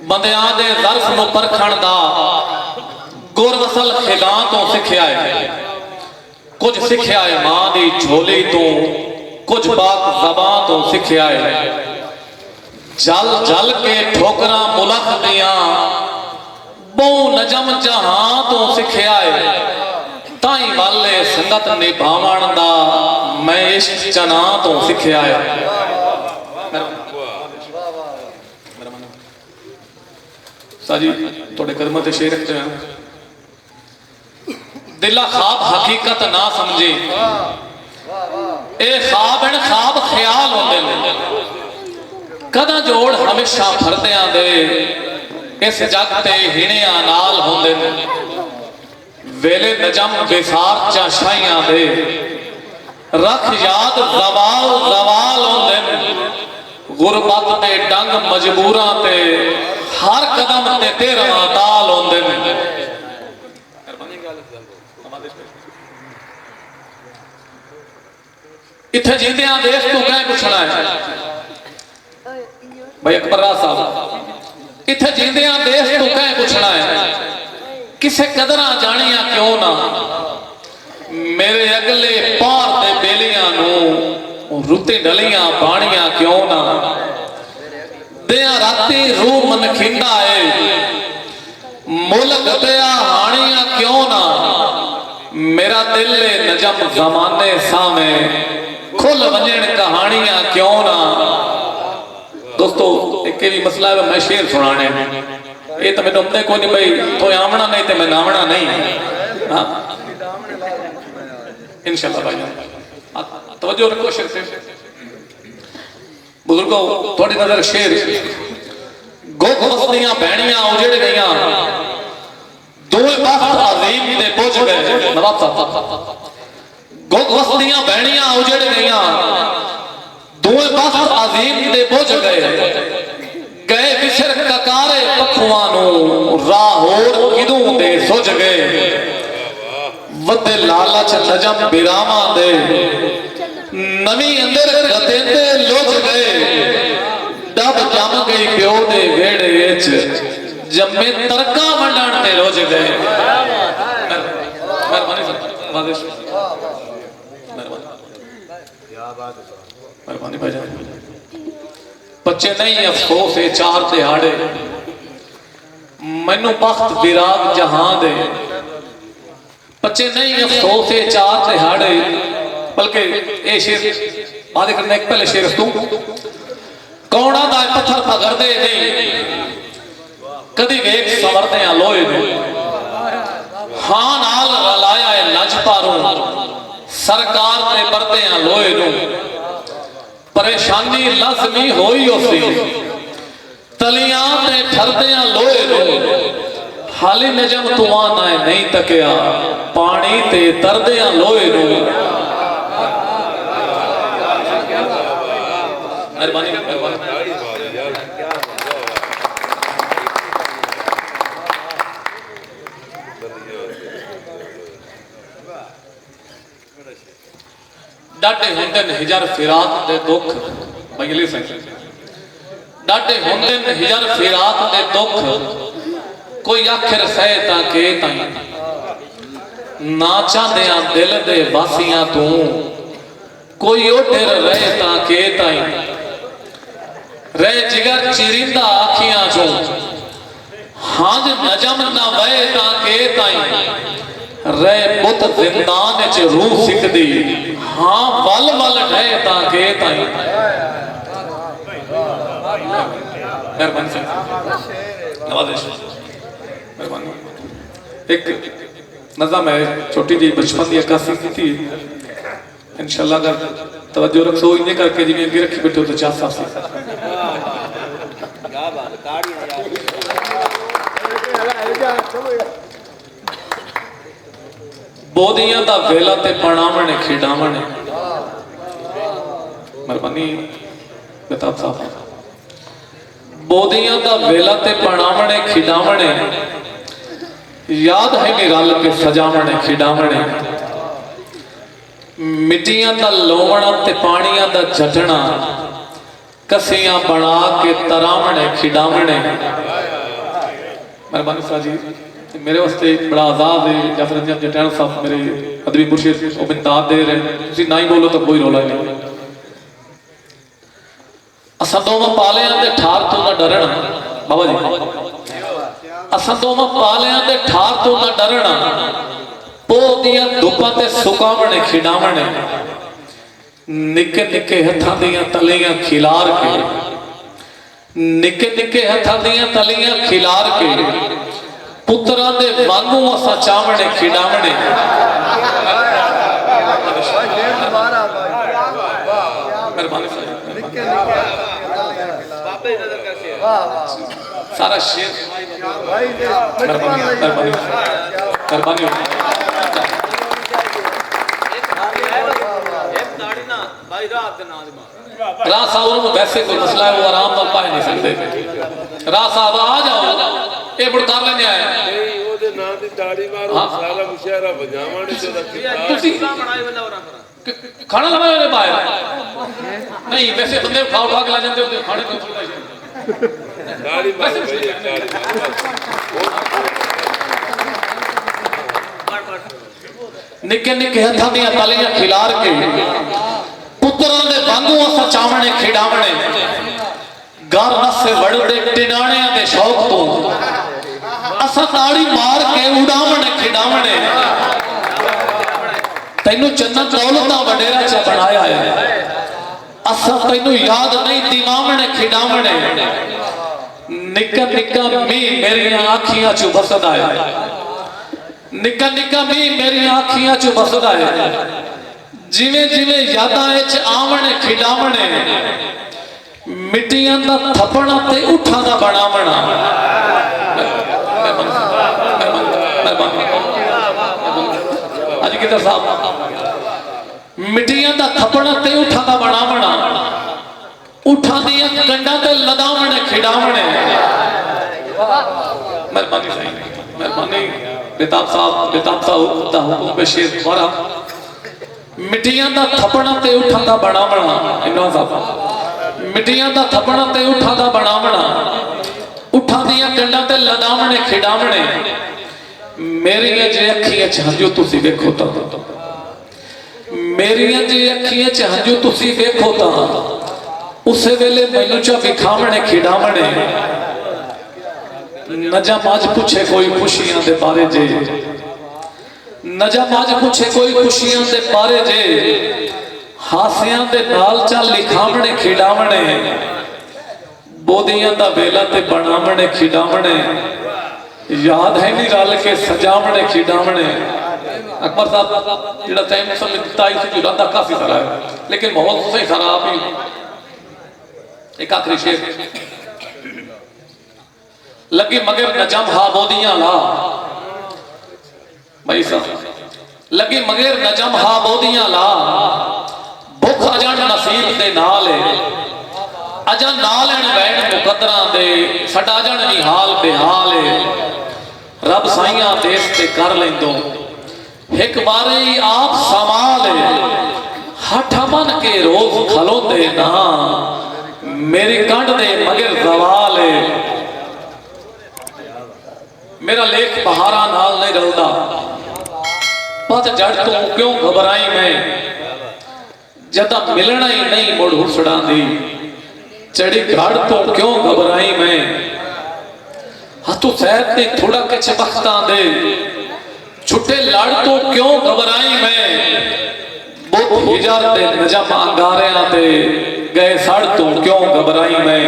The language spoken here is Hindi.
बंदियां दे ज़र्फ़ नूं परखण दा गुरवसल खिदां तो सिखिया है। कुछ सिखिया है मां दी झोली तो, कुछ पाक ज़बां तो सिखिया है। जल जल के ठोकरा मुलख दियां बहु नजम जहां तो सिखिया है। ताई वाले संगत निभावण दा मैं इश्क चना तो सिखिया है। साजी थोड़े कर्म ते शेर रखते हैं। दिला ख्वाब हकीकत ना समझे, ए ख्वाब इन ख्वाब ख्याल होंदे ने। कदा जोड़ हमेशा फरदियां दे इस जग ते हिणियां नाल होंदे ने। वेले नजम बेसार चाशाइयां दे रख याद ज़वाल ज़वाल होंदे ने। गुरबत ते डंग मजबूरां ते हर कदम ते तेरा ताल होंदे ने। इत्थे जींदियां देश तू कह पुछना है भाई अकबर राज साहब, इत्थे जींदियां देश तू कह पुछना है। किसे कदरा जानिया क्यों ना मेरे अगले पार ते बेलियां नू रुते डलियां बाणियां क्यों ना। दिया राती रूह मन खिंदा है मुल्क दिया हानियां क्यों ना। मेरा दिल नजम जमाने सामे खुल वजन कहानियां क्यों ना। दोस्तों एक भी मसला है, मैं शेर सुनाने ये तो मैं अपने को नहीं भाई तो आमना नहीं तो मैं नावना नहीं। हाँ इंशाल्लाह भाई तवज्जो रखो शेर से। बुजुर्गों थोड़ी नजर शेर। गोख वसदियां बहनियां उजड़ गईयां दोए बख्त अजीम दे बुझ गए। नवाब साहब गोख वसदियां बहनियां उजड़ गईयां दोए बख्त अजीम दे बुझ गए। गए विसर ककारे पखुआं नू राहोर किदों दे सुझ गए। वदे लालच नजम बिरावां दे नवी अंदर गतेंदे लुझ गए। डब जम गई प्यो दे वेड़े विच जम्मे तरका वंडण ते रुझ गए। मेहरबानी मेहरबानी भाईजान। बच्चे नहीं अफसोस है चार दिहाड़े मैनू बख्त विराग जहां दे। बच्चे नहीं अफसोस है चार दिहाड़े। बल्कि ये शेर आदि करने एक पहले शेर तू कौड़ा दा पत्थर पकड़दे नहीं कदी वेख संवरदे लोहे नू। हां नाल रलाया है लजपारों सरकार ते परदे लोहे नू। परेशानी लाजमी होई उसी तलियां ते ठरदे लोहे नू। हाली नजम तू आना है नहीं तकिया पानी ते तरदे लोहे नू। मेहरबानी डाटे होंदे हिजर फिराक दे दुख। बंगली से डाटे होंदे हिजर फिराक दे दुख। कोई आखिर सह ताके ताई ना चाहदियां दिल दे वासियां तू। कोई ओढ़िर रहे ताके ताई रह जिगर चिरिंदा आखियां चो। हाज नजम ना वहे ताके ताई रह बुत जिंदान च रूह सिकदी। हाँ वल वल ढहे ताके ताई। एक नज़म है छोटी जी बचपन की अक्कासी की इंशाल्लाह अगर तवज्जो रखो इन्हें करके जिम्मे अगे रखी बैठे तो चाह साफ बोदियां दा वेला ते पणावणे खिडावणे। मेहरबानी बेताब साहब। बोदियां दा वेला ते पणावणे खिडावणे याद है निरल के सजावणे खिडावणे। मिट्टियां दा लोवणा ते पानियां दा झटना कसियां बना के तरावने खिडावने। मेहरबानी साहब जी मेरे वास्ते बड़ा आजाद है जाफर रंजन जटैन साहब मेरे अदबी मुर्शिद वो बिंदाद दे रहे हैं, तुसी ना ही बोलो तो कोई रौला नहीं। असां दोवां पालियां दे ठार तो ना डरना बाबा जी, असां दोवां पालियां दे ठार तो ना डरना, पो दियां धुप्पां ते सुकावने खिडावने, निके निके हथां दियां तलियां खिलार के, निके निके हथां दियां तलियां खिलार के, पुत्रा दे वांगू असां चावने खिडावने। सारा शेर राह साहब वैसे कोई मसला है वो आराम नाल पाए नहीं सकते। राह साहब आ जाओ ये बुड़कार लेने आए ओदे नाम दी दाढ़ी मारो सारा मुशहरा बजावण ते तुसी खाना लगा ले बाहर नहीं वैसे बंदे उठा के ला जाते होते खाने को दाढ़ी मारो निके निके हथां दी तालियां खिलार के, पुत्रां दे वांगू असां चावणे खिडावणे, घर नसे वड़दे टिनाणियां दे शौक तो असां ताड़ी मार के उड़ावणे खिडावणे। तैनू चन्ना दौलतां वडेरा च बनाया है, असां तैनू याद नहीं दिवावणे खिडावणे। निक्का निक्का मी मेरी आँखियां चो बसदा है, निक्का निक्का मी मेरी आँखियां चो बसदा है, जिवें जिवें यादां विच आवणे खिडावणे, मिट्टियां दा थपना ते उठां दा बनावना। अज किधर साहब मिट्टियां दा थपना ते उठां दा बनावना, उठां दियां कंडां ते लदावणे खिडावणे। मेहरबानी मेहरबानी बेताब साहब दा हुक्म बशीर वारा मिट्टियां दा थपना ते उठां दा बनावना। इन्ना साहब मिट्टियां दा थपना ते उठां दा बनावना, उठां दियां कंडां ते लदावणे खिडावणे। मेरियां जे अखियां च हंजू तुसी वेखो तां, मेरियां जे अखियां च हंजू तुसी वेखो तां, उसे वेले मैनू चा विखावणे खिडावणे। नजा माज पूछे कोई खुशियां दे बारे जे, नजा माज पूछे कोई खुशियां दे बारे जे, हासियां दे नाल चा लिखावणे खिडावणे। बोदियां दा वेला ते बनावणे खिडावणे, याद है नहीं रल के सजावणे खिडावणे। अकबर साहब जेड़ा टाइम मुसलमान दिता है उसकी इरादा काफी सारा है लेकिन माहौल से खराब ही। एक आखिरी शेर लगी मगर नजम हा बोदियां ला, भाई साहब लगी मगर नजम हा बोदियां ला, भुख अजन नसीब दे नाल है, अजा नाल वैन मुकदरां दे, साडा अजन नहीं हाल बेहाल है। रब साइयां देश ते कर लेंदो एक बारे आप समाल है, हठ मन के रोज खलोते ना, मेरी कंड दे मगर जवाल है। मेरा लेख बहारा नाल नहीं रलदा, पत जड़ तो क्यों घबराई मैं, जदा मिलना ही नहीं मुड़ हुसड़ा दी, चढ़ी घड़ तो क्यों घबराई मैं। हथू सैद ने थोड़ा किछ बख्तां दे, छुट्टे लड़ तो क्यों घबराई मैं, बुत हिजर दे नजम अंगारियां दे, गए सड़ तो क्यों घबराई मैं।